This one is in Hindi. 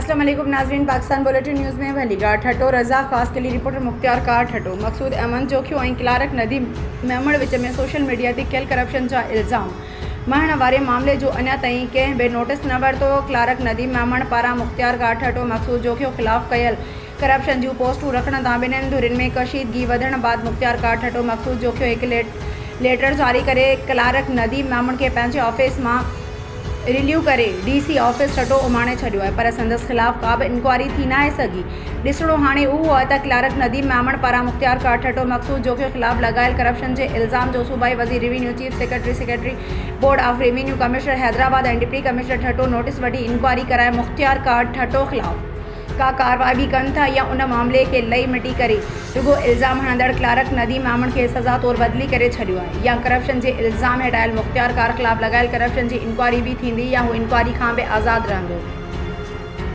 अस्सलाम वालेकुम नाज़रीन, पाकिस्तान बुलेटिन न्यूज़ में वलीगार ठटो रज़ा ख़ास के लिए रिपोर्टर मुख्तियार कार ठटो मकसूद अमन जोखियो ऐं क्लार्क नदीम मेमण विच में सोशल मीडिया ते कयल करप्शन जा इल्ज़ाम मरण वारे मामले जो अञा ताईं कंहिं बि नोटिस न वरितो। क्लार्क नदीम मेमण पारां मुख्तियार कार ठटो मकसूद जोखियो ख़िलाफ़ कयल करप्शन जूं पोस्टूं रखण तां ॿिन्हिनि धुरियुनि में कशीदगी वधण बाद मुख्तियार कार ठटो मकसूद जोखियो हिकु लेटर जारी करे क्लार्क नदीम मेमण खे पंहिंजे ऑफिस मां रिलीव करे DC ऑफिस ठटो उमाणे छॾियो आहे, पर संदसि ख़िलाफ़ का बि इंक्वायरी थी न आहे सघी। ॾिसणो हाणे उहो आहे त क्लार्क नदीम मेमण पारां मुख्तियार कार ठटो मकसूद जोखियो ख़िलाफ़ लॻायल करप्शन जे इल्ज़ाम जो सूबाई वज़ीर revenue chief secretary board of revenue commissioner Hyderabad ऐं डिप्टी कमिश्नर ठटो नोटिस वठी इंक्वायरी कराए मुख्तियार कार ठटो ख़िलाफ़ का कार्रवाई भी कनि था या उन मामले के लई मिटी करे रुगो इल्ज़ाम हणंदड़ क्लार्क नदीम मेमण खे सज़ा तौर बदिली करे छॾियो आहे, या करप्शन जे इल्ज़ाम हेठायल मुख्तियार कार ख़िलाफ़ लॻायल करप्शन जी इंक्वायरी भी थींदी या हू इंक्वायरी खां बि आज़ादु रहंदो।